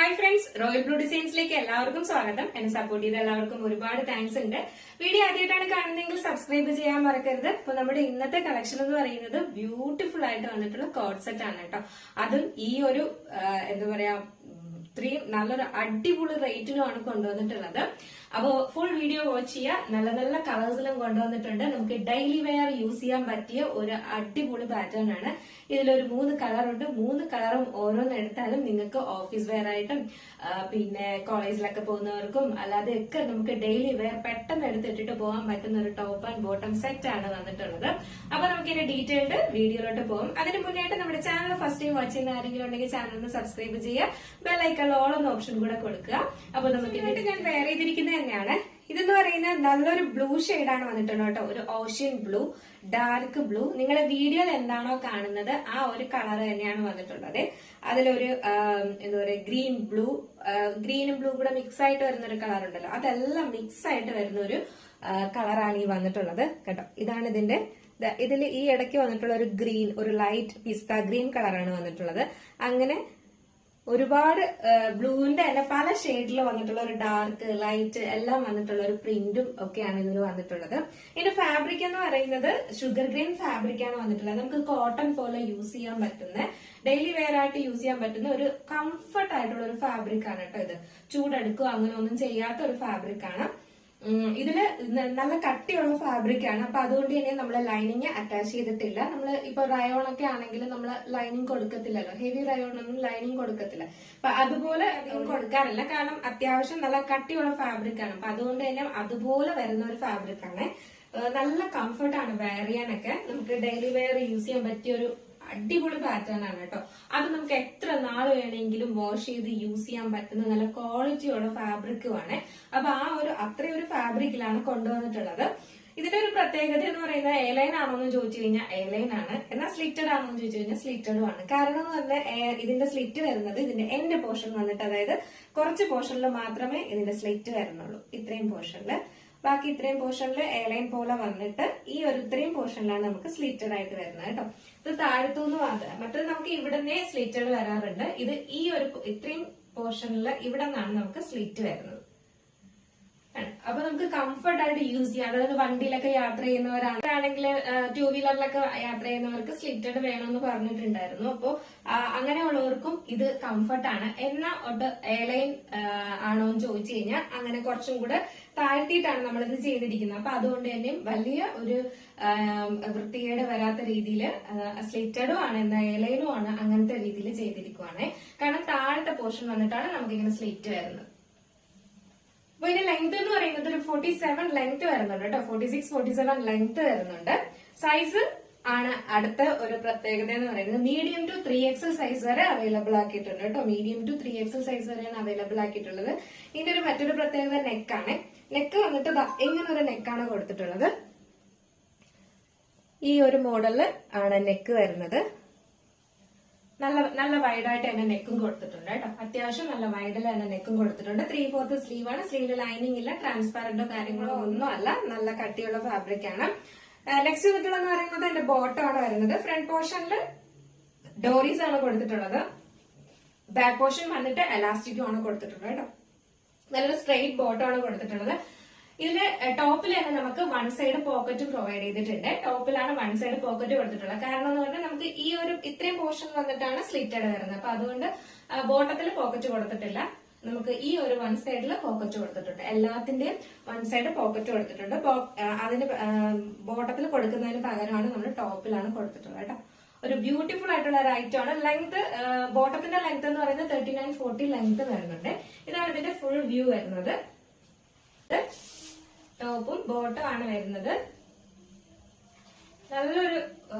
Hi friends, royal blue ഡിസൈൻസിലേക്ക് എല്ലാവർക്കും സ്വാഗതം. എന്നെ സപ്പോർട്ട് ചെയ്ത എല്ലാവർക്കും ഒരുപാട് താങ്ക്സ് ഉണ്ട്. വീഡിയോ ആദ്യമായിട്ടാണ് കാണുന്നതെങ്കിൽ സബ്സ്ക്രൈബ് ചെയ്യാൻ മറക്കരുത്. അപ്പൊ നമ്മുടെ ഇന്നത്തെ കളക്ഷൻ എന്ന് പറയുന്നത് ബ്യൂട്ടിഫുൾ ആയിട്ട് വന്നിട്ടുള്ള കോഡ് സെറ്റ് ആണ് കേട്ടോ. അതും ഈ ഒരു എന്താ പറയാ ഇത്രയും നല്ലൊരു അടിപൊളി റേറ്റിനുമാണ് കൊണ്ടുവന്നിട്ടുള്ളത്. അപ്പോ ഫുൾ വീഡിയോ വാച്ച് ചെയ്യുക. നല്ല നല്ല കളേഴ്സിലും കൊണ്ടുവന്നിട്ടുണ്ട്. നമുക്ക് ഡെയിലി വെയർ യൂസ് ചെയ്യാൻ പറ്റിയ ഒരു അടിപൊളി പാറ്റേൺ ആണ്. ഇതിലൊരു 3 കളറുണ്ട്. 3 കളറും ഓരോന്ന് എടുത്താലും നിങ്ങൾക്ക് ഓഫീസ് വെയർ ആയിട്ടും പിന്നെ കോളേജിലൊക്കെ പോകുന്നവർക്കും അല്ലാതെ ഒക്കെ നമുക്ക് ഡെയിലി വെയർ പെട്ടെന്ന് എടുത്തിട്ടിട്ട് പോകാൻ പറ്റുന്ന ഒരു ടോപ്പ് ആൻഡ് ബോട്ടം സെറ്റ് ആണ് വന്നിട്ടുള്ളത്. അപ്പൊ നമുക്ക് ഇതിന്റെ ഡീറ്റെയിൽഡ് വീഡിയോയിലോട്ട് പോകും. അതിന് മുന്നേയായിട്ട് നമ്മുടെ ചാനൽ ഫസ്റ്റ് ടൈം വാച്ച് ചെയ്യുന്ന ആരെങ്കിലും ഉണ്ടെങ്കിൽ ചാനൽ ഒന്ന് സബ്സ്ക്രൈബ് ചെയ്യുക. ബെല്ലൈക്കൺ ഓൾ എന്ന ഓപ്ഷൻ കൂടെ കൊടുക്കുക. അപ്പൊ നമുക്ക് ഞാൻ വെയർ ചെയ്തിരിക്കുന്നത് തന്നെയാണ്. ഇതെന്ന് പറയുന്നത് നല്ലൊരു ബ്ലൂ ഷെയ്ഡാണ് വന്നിട്ടുള്ളത് കേട്ടോ. ഒരു ഓഷ്യൻ ബ്ലൂ, ഡാർക്ക് ബ്ലൂ. നിങ്ങളെ വീഡിയോയിൽ എന്താണോ കാണുന്നത് ആ ഒരു കളർ തന്നെയാണ് വന്നിട്ടുള്ളത്. അതിലൊരു എന്താ പറയുക ഗ്രീനും ബ്ലൂ കൂടെ മിക്സ് ആയിട്ട് വരുന്ന ഒരു കളർ ഉണ്ടല്ലോ, അതെല്ലാം മിക്സ് ആയിട്ട് വരുന്ന ഒരു കളറാണ് ഈ വന്നിട്ടുള്ളത് കേട്ടോ. ഇതാണ് ഇതിൽ ഈ ഇടയ്ക്ക് വന്നിട്ടുള്ള ഒരു ഗ്രീൻ, ഒരു ലൈറ്റ് പിസ്ത ഗ്രീൻ കളറാണ് വന്നിട്ടുള്ളത്. അങ്ങനെ ഒരുപാട് ബ്ലൂവിന്റെ തന്നെ പല ഷെയ്ഡിൽ വന്നിട്ടുള്ള ഒരു ഡാർക്ക്, ലൈറ്റ് എല്ലാം വന്നിട്ടുള്ള ഒരു പ്രിന്റും ഒക്കെയാണ് ഇതിൽ വന്നിട്ടുള്ളത്. ഇതിന്റെ ഫാബ്രിക് എന്ന് പറയുന്നത് ഷുഗർ ഗ്രെയിൻ ഫാബ്രിക് ആണ് വന്നിട്ടുള്ളത്. നമുക്ക് കോട്ടൺ പോലെ യൂസ് ചെയ്യാൻ പറ്റുന്ന, ഡെയിലി വെയർ ആയിട്ട് യൂസ് ചെയ്യാൻ പറ്റുന്ന ഒരു കംഫർട്ട് ആയിട്ടുള്ള ഒരു ഫാബ്രിക് ആണ് കേട്ടോ. ഇത് ചൂടെടുക്കുക അങ്ങനെ ഒന്നും ചെയ്യാത്ത ഒരു ഫാബ്രിക് ആണ്. ഇതില് നല്ല കട്ടിയുള്ള ഫാബ്രിക് ആണ്. അപ്പൊ അതുകൊണ്ട് തന്നെ നമ്മൾ ലൈനിങ് അറ്റാച്ച് ചെയ്തിട്ടില്ല. നമ്മൾ ഇപ്പൊ റയോൺ ഒക്കെ ആണെങ്കിൽ നമ്മൾ ലൈനിങ് കൊടുക്കത്തില്ലല്ലോ. ഹെവി റയോൺ ഒന്നും ലൈനിങ് കൊടുക്കത്തില്ല. അപ്പൊ അതുപോലെ അധികം കൊടുക്കാറില്ല. കാരണം അത്യാവശ്യം നല്ല കട്ടിയുള്ള ഫാബ്രിക് ആണ്. അപ്പൊ അതുകൊണ്ട് തന്നെ അതുപോലെ വരുന്ന ഒരു ഫാബ്രിക് ആണ്. നല്ല കംഫർട്ടാണ് വെയർ ചെയ്യാനൊക്കെ. നമുക്ക് ഡെയിലി വെയർ യൂസ് ചെയ്യാൻ പറ്റിയ ഒരു അടിപൊളി പാറ്റേൺ ആണ് കേട്ടോ. അത് നമുക്ക് എത്ര നാൾ വേണമെങ്കിലും വാഷ് ചെയ്ത് യൂസ് ചെയ്യാൻ പറ്റുന്ന നല്ല ക്വാളിറ്റിയുള്ള ഫാബ്രിക്കുമാണ്. അപ്പൊ അത്രയും ഒരു ഫാബ്രിക്കിലാണ് കൊണ്ടുവന്നിട്ടുള്ളത്. ഇതിന്റെ ഒരു പ്രത്യേകത എന്ന് പറയുന്നത് എയർലൈൻ ആണോ എന്ന് ചോദിച്ചു കഴിഞ്ഞാൽ എയർലൈൻ ആണ്. എന്നാൽ സ്ലിറ്റഡ് ആണോ എന്ന് ചോദിച്ചു കഴിഞ്ഞാൽ സ്ലിറ്റഡും ആണ്. കാരണം എന്ന് പറഞ്ഞാൽ ഇതിന്റെ സ്ലിറ്റ് വരുന്നത് ഇതിന്റെ എൻഡ് പോർഷൻ വന്നിട്ട്, അതായത് കുറച്ച് പോർഷനിൽ മാത്രമേ ഇതിന്റെ സ്ലിറ്റ് വരുന്നുള്ളൂ. ഇത്രയും പോർഷനില്, ബാക്കി ഇത്രയും പോർഷനിൽ എയർലൈൻ പോലെ വന്നിട്ട് ഈ ഒരു ഇത്രയും പോർഷനിലാണ് നമുക്ക് സ്ലിറ്റഡ് ആയിട്ട് വരുന്നത് കേട്ടോ. ഇത് താഴത്തുനിന്ന് മറ്റത് നമുക്ക് ഇവിടുന്നേ സ്ലിറ്റഡ് വരാറുണ്ട്. ഇത് ഈ ഒരു ഇത്രയും പോർഷനിൽ ഇവിടെ നിന്നാണ് നമുക്ക് സ്ലിറ്റ് വരുന്നത്. അപ്പൊ നമുക്ക് കംഫർട്ട് ആയിട്ട് യൂസ് ചെയ്യാം. അതായത് വണ്ടിയിലൊക്കെ യാത്ര ചെയ്യുന്നവരാണെങ്കിൽ 2 വീലറിലൊക്കെ യാത്ര ചെയ്യുന്നവർക്ക് സ്ലിറ്റഡ് വേണമെന്ന് പറഞ്ഞിട്ടുണ്ടായിരുന്നു. അപ്പോ അങ്ങനെയുള്ളവർക്കും ഇത് കംഫർട്ടാണ്. എന്നാ എയർലൈൻ ആണോ എന്ന് ചോദിച്ചു കഴിഞ്ഞാൽ അങ്ങനെ കുറച്ചും കൂടെ താഴ്ത്തിയിട്ടാണ് നമ്മളിത് ചെയ്തിരിക്കുന്നത്. അപ്പൊ അതുകൊണ്ട് തന്നെ വലിയ ഒരു വൃത്തികേട് വരാത്ത രീതിയിൽ സ്ലിറ്റഡും ആണ്, എന്നാൽ എയർലൈനും ആണ്, അങ്ങനത്തെ രീതിയിൽ ചെയ്തിരിക്കുവാണ്. കാരണം താഴത്തെ പോർഷൻ വന്നിട്ടാണ് നമുക്കിങ്ങനെ സ്ലിറ്റ് വരുന്നത്. അപ്പൊ ഇതിന്റെ ലെങ്ത് എന്ന് പറയുന്നത് ഒരു 47 ലെങ്ത് വരുന്നുണ്ട് കേട്ടോ. 46-47 ലെങ്ത് വരുന്നുണ്ട്. സൈസ് ആണ് അടുത്ത ഒരു പ്രത്യേകത എന്ന് പറയുന്നത്. മീഡിയം ടു 3XL സൈസ് വരെ അവൈലബിൾ ആക്കിയിട്ടുണ്ട് കേട്ടോ. മീഡിയം ടു 3XL സൈസ് വരെയാണ് അവൈലബിൾ ആക്കിയിട്ടുള്ളത്. ഇതിന്റെ മറ്റൊരു പ്രത്യേകത നെക്കാണ്. നെക്ക് വന്നിട്ട് ഇങ്ങനെ ഒരു നെക്കാണ് കൊടുത്തിട്ടുള്ളത്. ഈ ഒരു മോഡലില് ആണ് നെക്ക് വരുന്നത്. നല്ല വൈഡായിട്ട് തന്നെ നെക്കും കൊടുത്തിട്ടുണ്ട് കേട്ടോ. അത്യാവശ്യം നല്ല വൈഡിൽ തന്നെ നെക്കും കൊടുത്തിട്ടുണ്ട്. 3/4 സ്ലീവ് ആണ്. സ്ലീവിൽ ലൈനിങ് ഇല്ല, ട്രാൻസ്പാരന്റോ കാര്യങ്ങളോ ഒന്നും അല്ല. നല്ല കട്ടിയുള്ള ഫാബ്രിക് ആണ്. നെക്സ്റ്റ് വന്നിട്ടുള്ളതെന്ന് പറയുന്നത് എന്റെ ബോട്ടം ആണ് വരുന്നത്. ഫ്രണ്ട് പോർഷനിൽ ഡോറീസ് ആണ് കൊടുത്തിട്ടുള്ളത്. ബാക്ക് പോർഷൻ വന്നിട്ട് എലാസ്റ്റിക്കും ആണ് കൊടുത്തിട്ടുള്ളത് കേട്ടോ. നല്ലൊരു സ്ട്രെയിറ്റ് ബോട്ടം ആണ് കൊടുത്തിട്ടുള്ളത്. ഇതില് ടോപ്പിൽ തന്നെ നമുക്ക് 1 സൈഡ് പോക്കറ്റ് പ്രൊവൈഡ് ചെയ്തിട്ടുണ്ട്. ടോപ്പിലാണ് 1 സൈഡ് പോക്കറ്റ് കൊടുത്തിട്ടുള്ളത്. കാരണം എന്ന് പറഞ്ഞാൽ നമുക്ക് ഈ ഒരു ഇത്രയും പോർഷൻ വന്നിട്ടാണ് സ്ലിറ്റഡ് വരുന്നത്. അപ്പൊ അതുകൊണ്ട് ബോട്ടത്തിൽ പോക്കറ്റ് കൊടുത്തിട്ടില്ല. നമുക്ക് ഈ ഒരു 1 സൈഡിൽ പോക്കറ്റ് കൊടുത്തിട്ടുണ്ട്. എല്ലാത്തിന്റെയും 1 സൈഡ് പോക്കറ്റ് കൊടുത്തിട്ടുണ്ട്. അതിന് ബോട്ടത്തിൽ കൊടുക്കുന്നതിന് പകരമാണ് നമ്മൾ ടോപ്പിലാണ് കൊടുത്തിട്ടുള്ളത് കേട്ടോ. ഒരു ബ്യൂട്ടിഫുൾ ആയിട്ടുള്ള ഒരു ഐറ്റം ആണ്. ലെങ്ത്, ബോട്ടത്തിന്റെ ലെങ്ത് എന്ന് പറയുന്നത് 39-40 ലെങ്ത് വരുന്നുണ്ട്. ഇതാണ് ഇതിന്റെ ഫുൾ വ്യൂ വരുന്നത്. ടോപ്പും ബോട്ടം ആണ് വരുന്നത്. നല്ലൊരു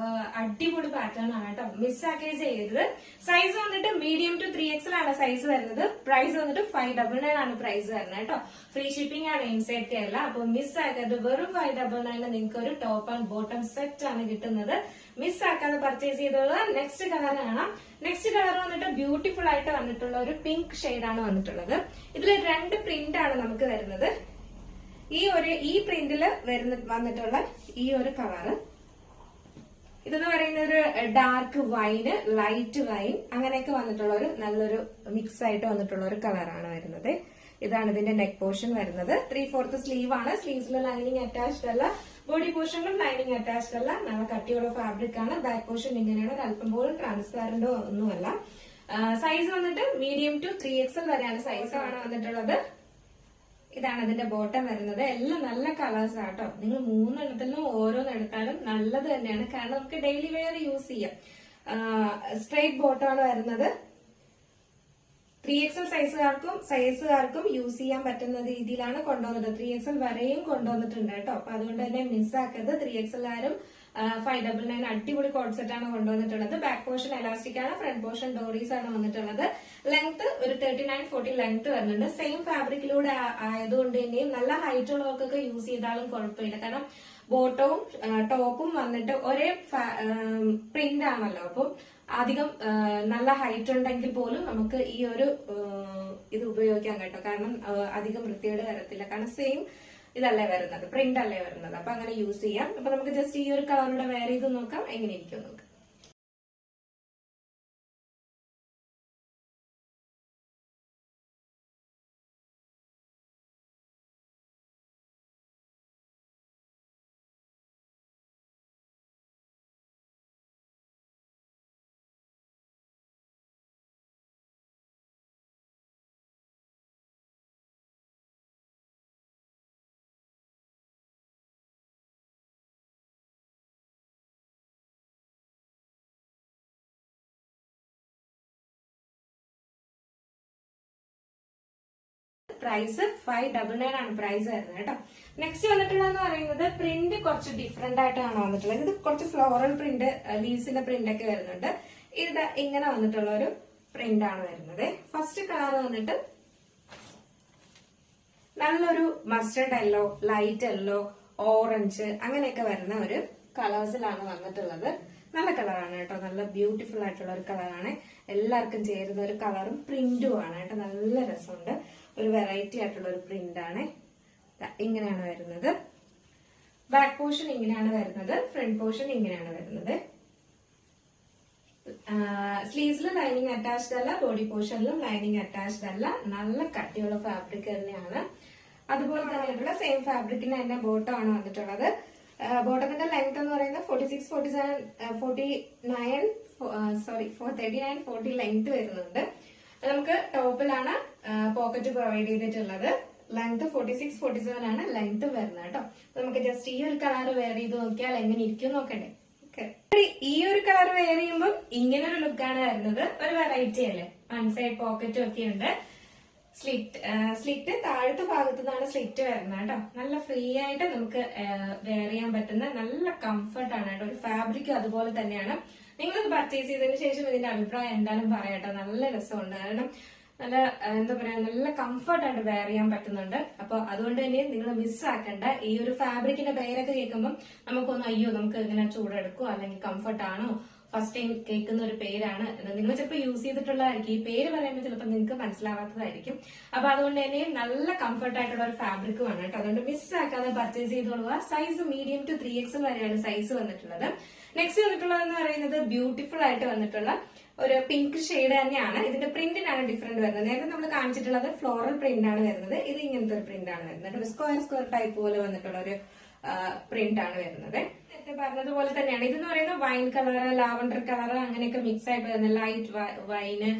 അടിപൊളി പാറ്റേൺ ആണ് കേട്ടോ. മിസ്സാക്കേ ചെയ്തത്. സൈസ് വന്നിട്ട് മീഡിയം ടു 3XL ആണ് സൈസ് വരുന്നത്. പ്രൈസ് വന്നിട്ട് 599 ആണ് പ്രൈസ് വരുന്നത് കേട്ടോ. ഫ്രീ ഷിപ്പിംഗ് ആണ് ഇൻസൈഡ് കേരള. അപ്പൊ മിസ്സാക്കാതെ വെറും 599 നിങ്ങൾക്ക് ഒരു ടോപ്പ് ആൻഡ് ബോട്ടം സെറ്റ് ആണ് കിട്ടുന്നത്. മിസ്സാക്കാതെ പർച്ചേസ് ചെയ്തോളൂ. നെക്സ്റ്റ് കളർ കാണാം. നെക്സ്റ്റ് കളർ വന്നിട്ട് ബ്യൂട്ടിഫുൾ ആയിട്ട് വന്നിട്ടുള്ള ഒരു പിങ്ക് ഷെയ്ഡാണ് വന്നിട്ടുള്ളത്. ഇതിൽ 2 പ്രിന്റ് ആണ് നമുക്ക് വരുന്നത്. ഈ പ്രിന്റില് വന്നിട്ടുള്ള ഈ ഒരു കളറ്, ഇതെന്ന് പറയുന്ന ഒരു ഡാർക്ക് വൈന്, ലൈറ്റ് വൈൻ അങ്ങനെയൊക്കെ വന്നിട്ടുള്ള ഒരു നല്ലൊരു മിക്സ് ആയിട്ട് വന്നിട്ടുള്ള ഒരു കളറാണ് വരുന്നത്. ഇതാണ് ഇതിന്റെ നെക്ക് പോർഷൻ വരുന്നത്. 3/4 സ്ലീവ് ആണ്. സ്ലീവ്സിൽ ലൈനിങ് അറ്റാച്ച്ഡ് അല്ല, ബോഡി പോർഷനിലും ലൈനിങ് അറ്റാച്ച്ഡ് അല്ല. നല്ല കട്ടിയുള്ള ഫാബ്രിക് ആണ്. ബാക്ക് പോർഷൻ ഇങ്ങനെയാണ്. ഒരു അല്പം പോലും ട്രാൻസ്പാരന്റോ ഒന്നുമല്ല. സൈസ് വന്നിട്ട് മീഡിയം ടു 3XL വരെയാണ് സൈസ് ആണ് വന്നിട്ടുള്ളത്. ഇതാണ് ഇതിന്റെ ബോട്ടം വരുന്നത്. എല്ലാം നല്ല കളേഴ്സ് ആട്ടോ. നിങ്ങൾ 3 എണ്ണത്തിലും ഓരോന്നെടുത്താലും നല്ലത് തന്നെയാണ്. കാരണം നമുക്ക് ഡെയിലി വെയർ യൂസ് ചെയ്യാം. സ്ട്രെയിറ്റ് ബോട്ടം ആണ് വരുന്നത്. 3XL സൈസുകാർക്കും യൂസ് ചെയ്യാൻ പറ്റുന്ന രീതിയിലാണ് കൊണ്ടുവന്നത്. 3XL വരെയും കൊണ്ടുവന്നിട്ടുണ്ട് കേട്ടോ. അപ്പൊ അതുകൊണ്ട് തന്നെ മിസ്സാക്കരുത്. 3XL ആരും 599 അടിപൊളി കോഡ് സെറ്റ് ആണ് കൊണ്ടുവന്നിട്ടുള്ളത്. ബാക്ക് പോർഷൻ എലാസ്റ്റിക് ആണ്, ഫ്രണ്ട് പോർഷൻ ഡോറീസ് ആണ് വന്നിട്ടുള്ളത്. ലെങ്ത് ഒരു 39-40 ലെങ്ത് വരുന്നുണ്ട്. സെയിം ഫാബ്രിക്കിലൂടെ ആയതുകൊണ്ട് തന്നെയും നല്ല ഹൈറ്റ് ഉള്ളവർക്കൊക്കെ യൂസ് ചെയ്താലും കുഴപ്പമില്ല. കാരണം ബോട്ടവും ടോപ്പും വന്നിട്ട് ഒരേ പ്രിന്റ് ആണല്ലോ. അപ്പം അധികം നല്ല ഹൈറ്റ് ഉണ്ടെങ്കിൽ പോലും നമുക്ക് ഈ ഒരു ഇത് ഉപയോഗിക്കാൻ കേട്ടോ. കാരണം അധികം വൃത്തികേട് വരത്തില്ല. കാരണം സെയിം ഇതല്ലേ വരുന്നത്, പ്രിന്റ് അല്ലേ വരുന്നത്. അപ്പൊ അങ്ങനെ യൂസ് ചെയ്യാം. അപ്പൊ നമുക്ക് ജസ്റ്റ് ഈ ഒരു കളറിലൂടെ വേറെ ഇത് നോക്കാം, എങ്ങനെ ഇരിക്കും നോക്കാം. പ്രൈസ് 599 ആണ് പ്രൈസ് വരുന്നത് കേട്ടോ. നെക്സ്റ്റ് വന്നിട്ടുള്ളതെന്ന് പറയുന്നത് പ്രിന്റ് കുറച്ച് ഡിഫറെന്റ് ആയിട്ടാണ് വന്നിട്ടുള്ളത്. ഇത് കുറച്ച് ഫ്ലോറൽ പ്രിന്റ്, ലീവ്സിന്റെ പ്രിന്റ് ഒക്കെ വരുന്നുണ്ട്. ഇത് ഇങ്ങനെ വന്നിട്ടുള്ള ഒരു പ്രിന്റ് ആണ് വരുന്നത്. ഫസ്റ്റ് കളർ വന്നിട്ട് നല്ലൊരു mustard yellow, light yellow, orange അങ്ങനെയൊക്കെ വരുന്ന ഒരു കളേഴ്സിലാണ് വന്നിട്ടുള്ളത്. നല്ല കളറാണ് കേട്ടോ. നല്ല ബ്യൂട്ടിഫുൾ ആയിട്ടുള്ള ഒരു കളറാണ്. എല്ലാവർക്കും ചേരുന്ന ഒരു കളറും പ്രിന്റും ആണ് കേട്ടോ. നല്ല രസമുണ്ട്. ഒരു വെറൈറ്റി ആയിട്ടുള്ള ഒരു പ്രിന്റ് ആണ്. ഇങ്ങനെയാണ് വരുന്നത്. ബാക്ക് പോർഷൻ ഇങ്ങനെയാണ് വരുന്നത്. ഫ്രണ്ട് പോർഷൻ ഇങ്ങനെയാണ് വരുന്നത്. സ്ലീവ്സിൽ ലൈനിങ് അറ്റാച്ച്ഡ് അല്ല, ബോഡി പോർഷനിലും ലൈനിങ് അറ്റാച്ച്ഡ് അല്ല. നല്ല കട്ടിയുള്ള ഫാബ്രിക് തന്നെയാണ്. അതുപോലെ തന്നെയുള്ള സെയിം ഫാബ്രിക്കിന് തന്നെ ബോട്ടം ആണ് വന്നിട്ടുള്ളത്. ബോട്ടത്തിന്റെ ലെങ്ത് എന്ന് പറയുന്നത് 39-40 ലെങ്ത് വരുന്നുണ്ട്. നമുക്ക് ടോപ്പിലാണ് പോക്കറ്റ് പ്രൊവൈഡ് ചെയ്തിട്ടുള്ളത്. ലെങ്ത് 46-47 ആണ് ലെങ്ത് വരുന്നത് കേട്ടോ. നമുക്ക് ജസ്റ്റ് ഈ ഒരു കളർ വെയർ ചെയ്ത് നോക്കിയാൽ എങ്ങനെ ഇരിക്കും നോക്കണ്ടേ. ഈ ഒരു കളർ വെയർ ചെയ്യുമ്പോൾ ഇങ്ങനെ ഒരു ലുക്കാണ് വരുന്നത്. ഒരു വെറൈറ്റി അല്ലേ. വൺ സൈഡ് പോക്കറ്റും ഒക്കെ ഉണ്ട്. സ്ലിറ്റ് താഴത്തെ ഭാഗത്തു നിന്നാണ് സ്ലിറ്റ് വരുന്നത് കേട്ടോ. നല്ല ഫ്രീ ആയിട്ട് നമുക്ക് വെയർ ചെയ്യാൻ പറ്റുന്ന നല്ല കംഫർട്ട് ആണ് കേട്ടോ. ഒരു ഫാബ്രിക് അതുപോലെ തന്നെയാണ്. നിങ്ങളിത് പർച്ചേസ് ചെയ്തതിന് ശേഷം ഇതിന്റെ അഭിപ്രായം എന്തായാലും പറയട്ടോ. നല്ല രസമുണ്ട്. കാരണം നല്ല എന്താ പറയാ, നല്ല കംഫർട്ടായിട്ട് വെയർ ചെയ്യാൻ പറ്റുന്നുണ്ട്. അപ്പൊ അതുകൊണ്ട് തന്നെ നിങ്ങൾ മിസ്സാക്കണ്ട. ഈ ഒരു ഫാബ്രിക്കിന്റെ പേരൊക്കെ കേൾക്കുമ്പോൾ നമുക്കൊന്ന് അയ്യോ നമുക്ക് ഇങ്ങനെ ചൂടെടുക്കോ അല്ലെങ്കിൽ കംഫർട്ട് ആണോ, ഫസ്റ്റ് ടൈം കേൾക്കുന്ന ഒരു പേരാണ്. നിങ്ങൾ ചിലപ്പോൾ യൂസ് ചെയ്തിട്ടുള്ളതായിരിക്കും. ഈ പേര് പറയുമ്പോൾ ചിലപ്പോൾ നിങ്ങൾക്ക് മനസ്സിലാവാത്തതായിരിക്കും. അപ്പൊ അതുകൊണ്ട് തന്നെ നല്ല കംഫർട്ട് ആയിട്ടുള്ള ഒരു ഫാബ്രിക്കുമാണ് കേട്ടോ. അതുകൊണ്ട് മിസ്സാക്കാതെ പർച്ചേസ് ചെയ്തോളുക. സൈസ് മീഡിയം ടു 3XL വരെയാണ് സൈസ് വന്നിട്ടുള്ളത്. നെക്സ്റ്റ് വന്നിട്ടുള്ളതെന്ന് പറയുന്നത് ബ്യൂട്ടിഫുൾ ആയിട്ട് വന്നിട്ടുള്ള ഒരു പിങ്ക് ഷെയ്ഡ് തന്നെയാണ്. ഇതിന്റെ പ്രിന്റിനാണ് ഡിഫറെന്റ് വരുന്നത്. നേരത്തെ നമ്മൾ കാണിച്ചിട്ടുള്ളത് ഫ്ലോറൽ പ്രിന്റ് ആണ് വരുന്നത്. ഇത് ഇങ്ങനത്തെ ഒരു പ്രിന്റ് ആണ് വരുന്നത്. ഒരു സ്ക്വയർ ടൈപ്പ് പോലെ വന്നിട്ടുള്ള ഒരു പ്രിന്റ് ആണ് വരുന്നത്. നേരത്തെ പറഞ്ഞതുപോലെ തന്നെയാണ്. ഇതെന്ന് പറയുന്നത് വൈൻ കളർ, ലാവണ്ടർ കളർ അങ്ങനെയൊക്കെ മിക്സ് ആയിട്ട് വരുന്നത്. ലൈറ്റ് വൈന്,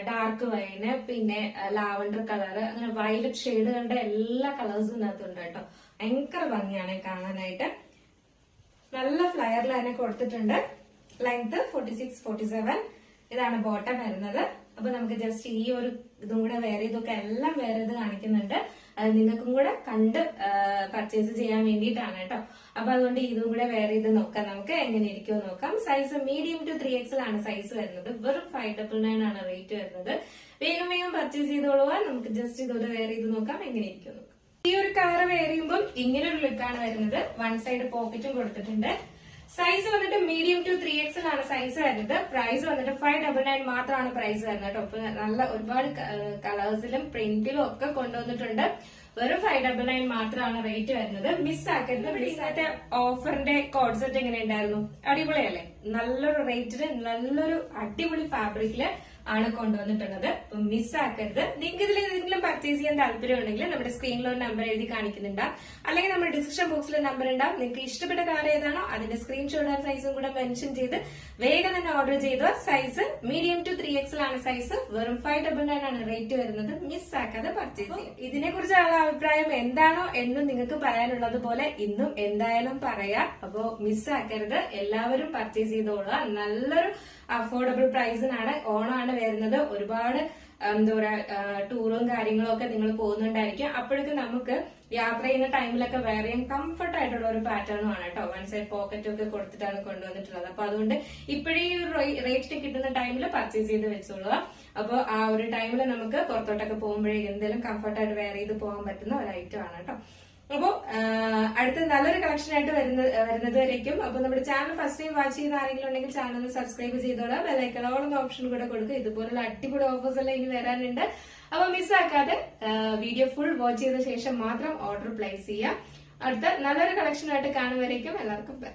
ഡാർക്ക് വൈന്, പിന്നെ ലാവണ്ടർ കളർ, അങ്ങനെ വയലറ്റ് ഷെയ്ഡുകളുടെ എല്ലാ കളേഴ്സും ഇതിനകത്തുണ്ട് കേട്ടോ. ഭയങ്കര ഭംഗിയാണ് കാണാനായിട്ട്. നല്ല ഫ്ലയറിൽ തന്നെ കൊടുത്തിട്ടുണ്ട്. ലെങ്ത് 46-47. ഇതാണ് ബോട്ടം വരുന്നത്. അപ്പൊ നമുക്ക് ജസ്റ്റ് ഈ ഒരു ഇതും കൂടെ വേറെ ഇതൊക്കെ എല്ലാം വേറെ ഇത് കാണിക്കുന്നുണ്ട്. അത് നിങ്ങൾക്കും കൂടെ കണ്ട് പർച്ചേസ് ചെയ്യാൻ വേണ്ടിയിട്ടാണ് കേട്ടോ. അപ്പൊ അതുകൊണ്ട് ഇതും കൂടെ വേറെ ഇത് നോക്കാം. നമുക്ക് എങ്ങനെ ഇരിക്കുമോ നോക്കാം. സൈസ് മീഡിയം ടു 3XL ആണ് സൈസ് വരുന്നത്. വെറും 599 ആണ് റേറ്റ് വരുന്നത്. വേഗം പർച്ചേസ് ചെയ്തോളുക. നമുക്ക് ജസ്റ്റ് ഇതോടെ വേറെ ഇത് നോക്കാം, എങ്ങനെ ഇരിക്കും നോക്കാം. ഈ ഒരു കളർ വേറെ ചെയ്യുമ്പോൾ ഇങ്ങനെ ഒരു ലുക്കാണ് വരുന്നത്. വൺ സൈഡ് പോക്കറ്റും കൊടുത്തിട്ടുണ്ട്. സൈസ് വന്നിട്ട് മീഡിയം ടു 3XL ആണ് സൈസ് വരുന്നത്. പ്രൈസ് വന്നിട്ട് 599 മാത്രമാണ് പ്രൈസ് വരുന്നത് കേട്ടോ. അപ്പൊ നല്ല ഒരുപാട് കളേഴ്സിലും പ്രിന്റിലും ഒക്കെ കൊണ്ടുവന്നിട്ടുണ്ട്. വെറും 599 മാത്രമാണ് റേറ്റ് വരുന്നത്. മിസ് ആക്കരുത്. ഇന്നത്തെ ഓഫറിന്റെ കോഡ് സെറ്റ് എങ്ങനെ ഉണ്ടായിരുന്നു? അടിപൊളിയല്ലേ? നല്ലൊരു റേറ്റില് നല്ലൊരു അടിപൊളി ഫാബ്രിക്കില് ആണ് കൊണ്ടുവന്നിട്ടുള്ളത്. അപ്പൊ മിസ്സാക്കരുത്. നിങ്ങൾക്ക് ഇതിൽ ഏതെങ്കിലും പർച്ചേസ് ചെയ്യാൻ താല്പര്യം ഉണ്ടെങ്കിൽ നമ്മുടെ സ്ക്രീനിൽ ഒരു നമ്പർ എഴുതി കാണിക്കുന്നുണ്ടാവും, അല്ലെങ്കിൽ നമ്മുടെ ഡിസ്ക്രിപ്ഷൻ ബോക്സിൽ നമ്പർ ഉണ്ടാവും. നിങ്ങൾക്ക് ഇഷ്ടപ്പെട്ട കളർ ഏതാണോ അതിന്റെ സ്ക്രീൻഷോട്ട് സൈസും കൂടെ മെൻഷൻ ചെയ്ത് വേഗം തന്നെ ഓർഡർ ചെയ്തോ. സൈസ് മീഡിയം ടു 3XL ആണ് സൈസ്. വെറും 599 ആണ് റേറ്റ് വരുന്നത്. മിസ്സാക്കാതെ പർച്ചേസ് ചെയ്യും. ഇതിനെ കുറിച്ചുള്ള അഭിപ്രായം എന്താണോ എന്നും നിങ്ങൾക്ക് പറയാനുള്ളത് പോലെ ഇന്നും എന്തായാലും പറയാം. അപ്പോ മിസ്സാക്കരുത്. എല്ലാവരും പർച്ചേസ് ചെയ്തോളുക. നല്ലൊരു അഫോർഡബിൾ പ്രൈസിനാണ്. ഓണമാണ് വരുന്നത്. ഒരുപാട് എന്താ പറയാ ടൂറും കാര്യങ്ങളും ഒക്കെ നിങ്ങൾ പോകുന്നുണ്ടായിരിക്കും. അപ്പോഴേക്കും നമുക്ക് യാത്ര ചെയ്യുന്ന ടൈമിലൊക്കെ വേറെയും കംഫർട്ട് ആയിട്ടുള്ള ഒരു പാറ്റേണും ആണ് കേട്ടോ. വൺ സൈഡ് പോക്കറ്റും ഒക്കെ കൊടുത്തിട്ടാണ് കൊണ്ടുവന്നിട്ടുള്ളത്. അപ്പൊ അതുകൊണ്ട് ഇപ്പോഴേ ഈ റേറ്റ് കിട്ടുന്ന ടൈമിൽ പർച്ചേസ് ചെയ്ത് വെച്ചോളുക. അപ്പൊ ആ ഒരു ടൈമിൽ നമുക്ക് പുറത്തോട്ടൊക്കെ പോകുമ്പോഴേ എന്തെങ്കിലും കംഫർട്ടായിട്ട് വെയർ ചെയ്ത് പോകാൻ പറ്റുന്ന ഒരു ഐറ്റം ആണ് കേട്ടോ. അപ്പോ അടുത്ത നല്ലൊരു കളക്ഷൻ ആയിട്ട് വരുന്നത് വരേക്കും. അപ്പൊ നമ്മുടെ ചാനൽ ഫസ്റ്റ് ടൈം വാച്ച് ചെയ്യുന്ന ആരെങ്കിലും ഉണ്ടെങ്കിൽ ചാനൽ ഒന്ന് സബ്സ്ക്രൈബ് ചെയ്തോളാം. ബെല്ലൈക്കൺ ഓൾ എന്ന ഓപ്ഷൻ കൂടെ കൊടുക്കുക. ഇതുപോലുള്ള അടിപൊളി ഓഫേഴ്സ് എല്ലാം ഇനി വരാനുണ്ട്. അപ്പൊ മിസ്സാക്കാതെ വീഡിയോ ഫുൾ വാച്ച് ചെയ്ത ശേഷം മാത്രം ഓർഡർ പ്ലേസ് ചെയ്യാം. അടുത്ത നല്ലൊരു കളക്ഷൻ ആയിട്ട് കാണുന്നവരേക്കും എല്ലാവർക്കും ബൈ.